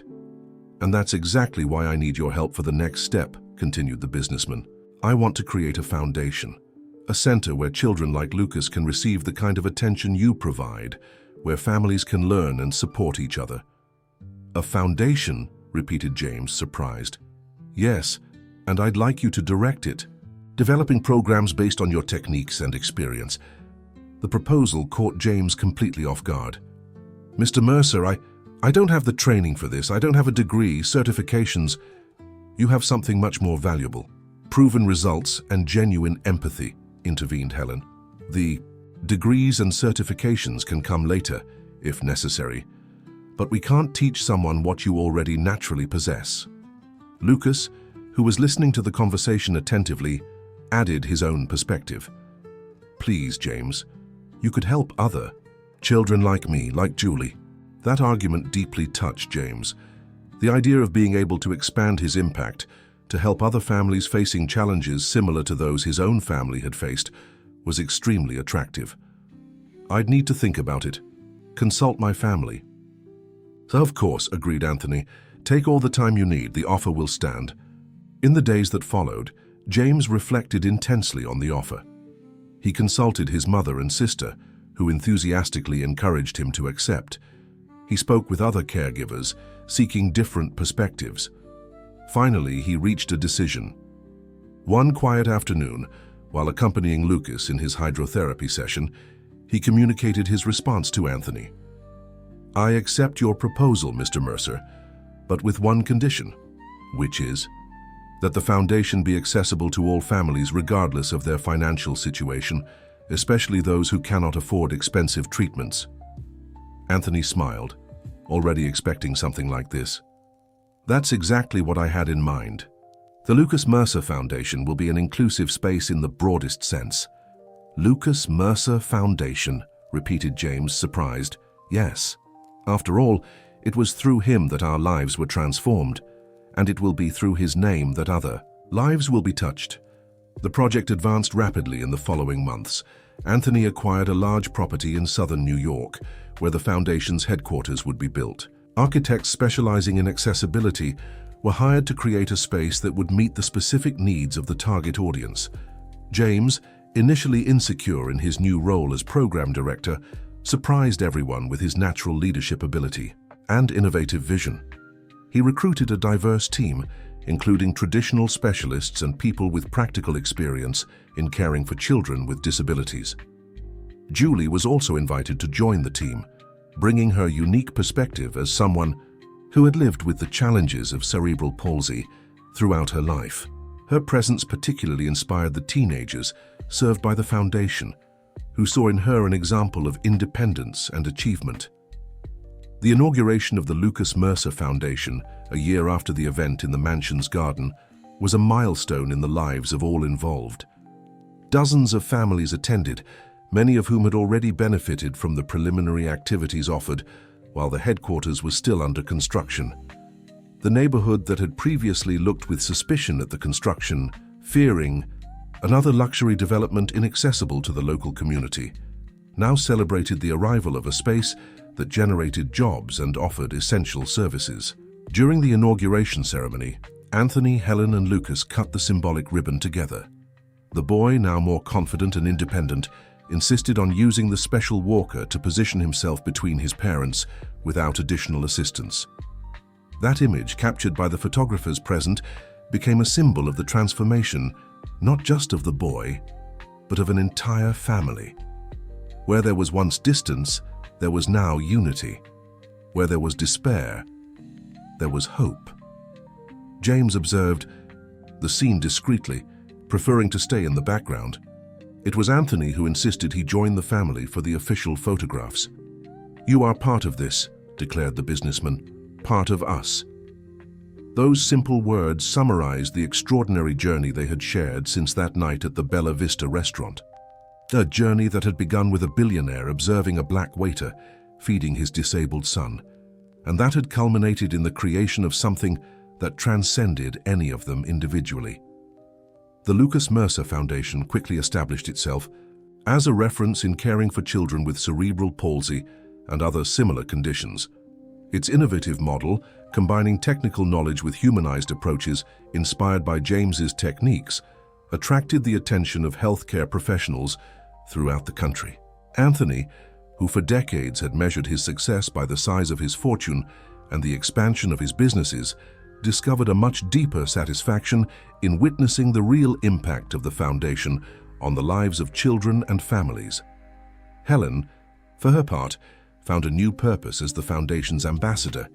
And that's exactly why I need your help for the next step," continued the businessman. "I want to create a foundation, a center where children like Lucas can receive the kind of attention you provide, where families can learn and support each other." "A foundation?" repeated James, surprised. "Yes, and I'd like you to direct it, developing programs based on your techniques and experience." The proposal caught James completely off guard. "Mr. Mercer, I don't have the training for this. I don't have a degree, certifications. You have something much more valuable. Proven results and genuine empathy," intervened Helen. "The degrees and certifications can come later, if necessary. But we can't teach someone what you already naturally possess." Lucas, who was listening to the conversation attentively, added his own perspective. "Please, James, you could help other children like me, like Julie." That argument deeply touched James. The idea of being able to expand his impact to help other families facing challenges similar to those his own family had faced was extremely attractive. "I'd need to think about it. Consult my family." "Of course," agreed Anthony. "Take all the time you need. The offer will stand." In the days that followed, James reflected intensely on the offer. He consulted his mother and sister, who enthusiastically encouraged him to accept. He spoke with other caregivers, seeking different perspectives. Finally, he reached a decision. One quiet afternoon, while accompanying Lucas in his hydrotherapy session, he communicated his response to Anthony. "I accept your proposal, Mr. Mercer, but with one condition, which is that the foundation be accessible to all families regardless of their financial situation, especially those who cannot afford expensive treatments." Anthony smiled, already expecting something like this. "That's exactly what I had in mind. The Lucas Mercer Foundation will be an inclusive space in the broadest sense." "Lucas Mercer Foundation," repeated James, surprised. "Yes. After all, it was through him that our lives were transformed, and it will be through his name that other lives will be touched." The project advanced rapidly in the following months. Anthony acquired a large property in southern New York, where the foundation's headquarters would be built. Architects specializing in accessibility were hired to create a space that would meet the specific needs of the target audience. James, initially insecure in his new role as program director, surprised everyone with his natural leadership ability and innovative vision. He recruited a diverse team, including traditional specialists and people with practical experience in caring for children with disabilities. Julie was also invited to join the team, bringing her unique perspective as someone who had lived with the challenges of cerebral palsy throughout her life. Her presence particularly inspired the teenagers served by the foundation, who saw in her an example of independence and achievement. The inauguration of the Lucas Mercer Foundation, a year after the event in the mansion's garden, was a milestone in the lives of all involved. Dozens of families attended, many of whom had already benefited from the preliminary activities offered while the headquarters was still under construction. The neighborhood that had previously looked with suspicion at the construction, fearing another luxury development inaccessible to the local community, now celebrated the arrival of a space that generated jobs and offered essential services. During the inauguration ceremony, Anthony, Helen, and Lucas cut the symbolic ribbon together. The boy, now more confident and independent, insisted on using the special walker to position himself between his parents without additional assistance. That image, captured by the photographers present, became a symbol of the transformation, not just of the boy, but of an entire family. Where there was once distance, there was now unity. Where there was despair, there was hope. James observed the scene discreetly, preferring to stay in the background. It was Anthony who insisted he join the family for the official photographs. "You are part of this," declared the businessman, "part of us." Those simple words summarized the extraordinary journey they had shared since that night at the Bella Vista restaurant. A journey that had begun with a billionaire observing a black waiter feeding his disabled son, and that had culminated in the creation of something that transcended any of them individually. The Lucas Mercer Foundation quickly established itself as a reference in caring for children with cerebral palsy and other similar conditions. Its innovative model, combining technical knowledge with humanized approaches inspired by James's techniques, attracted the attention of healthcare professionals throughout the country. Anthony, who for decades had measured his success by the size of his fortune and the expansion of his businesses, discovered a much deeper satisfaction in witnessing the real impact of the foundation on the lives of children and families. Helen, for her part, found a new purpose as the foundation's ambassador,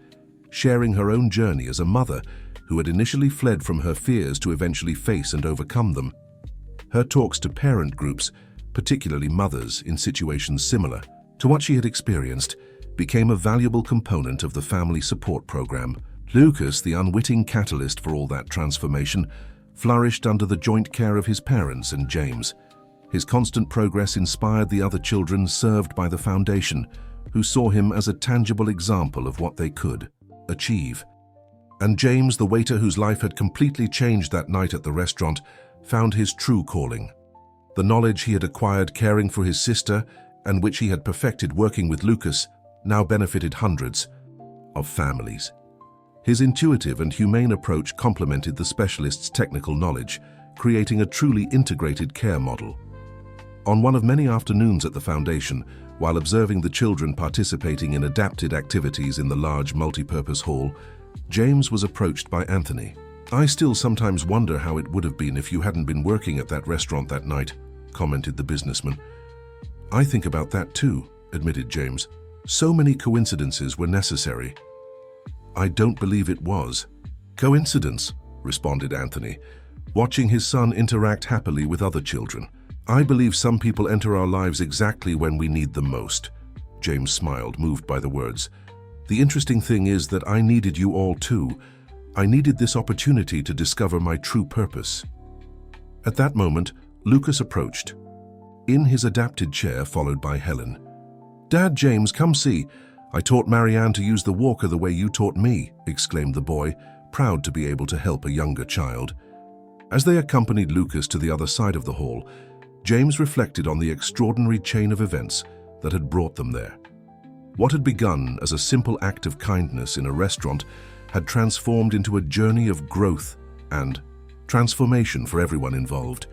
sharing her own journey as a mother who had initially fled from her fears to eventually face and overcome them. Her talks to parent groups, particularly mothers in situations similar to what she had experienced, became a valuable component of the family support program. Lucas, the unwitting catalyst for all that transformation, flourished under the joint care of his parents and James. His constant progress inspired the other children served by the foundation, who saw him as a tangible example of what they could achieve. And James, the waiter whose life had completely changed that night at the restaurant, found his true calling. The knowledge he had acquired caring for his sister, and which he had perfected working with Lucas, now benefited hundreds of families. His intuitive and humane approach complemented the specialist's technical knowledge, creating a truly integrated care model. On one of many afternoons at the foundation, while observing the children participating in adapted activities in the large multipurpose hall, James was approached by Anthony. "I still sometimes wonder how it would have been if you hadn't been working at that restaurant that night," commented the businessman. "I think about that too," admitted James. "So many coincidences were necessary." "I don't believe it was." "Coincidence," responded Anthony, watching his son interact happily with other children. "I believe some people enter our lives exactly when we need them most." James smiled, moved by the words. "The interesting thing is that I needed you all too. I needed this opportunity to discover my true purpose." At that moment, Lucas approached, in his adapted chair, followed by Helen. "Dad, James, come see. I taught Marianne to use the walker the way you taught me," exclaimed the boy, proud to be able to help a younger child. As they accompanied Lucas to the other side of the hall, James reflected on the extraordinary chain of events that had brought them there. What had begun as a simple act of kindness in a restaurant had transformed into a journey of growth and transformation for everyone involved.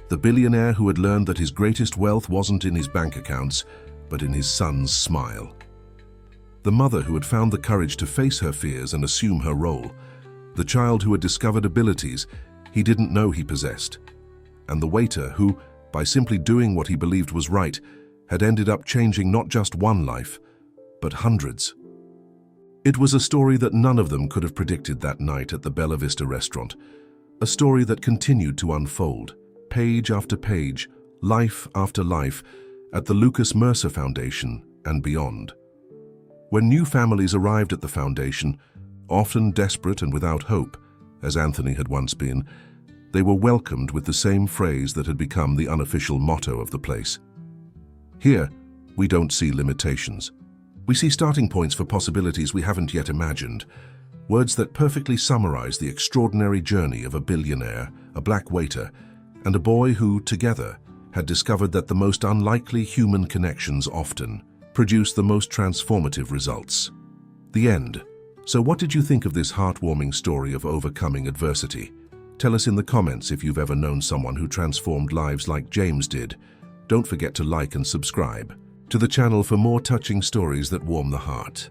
The billionaire who had learned that his greatest wealth wasn't in his bank accounts, but in his son's smile. The mother who had found the courage to face her fears and assume her role. The child who had discovered abilities he didn't know he possessed. And the waiter who, by simply doing what he believed was right, had ended up changing not just one life, but hundreds. It was a story that none of them could have predicted that night at the Bella Vista restaurant. A story that continued to unfold, page after page, life after life, at the Lucas Mercer Foundation and beyond. When new families arrived at the foundation, often desperate and without hope, as Anthony had once been, they were welcomed with the same phrase that had become the unofficial motto of the place. "Here, we don't see limitations. We see starting points for possibilities we haven't yet imagined." Words that perfectly summarize the extraordinary journey of a billionaire, a black waiter, and a boy who, together, had discovered that the most unlikely human connections often produce the most transformative results. The end. So what did you think of this heartwarming story of overcoming adversity? Tell us in the comments if you've ever known someone who transformed lives like James did. Don't forget to like and subscribe to the channel for more touching stories that warm the heart.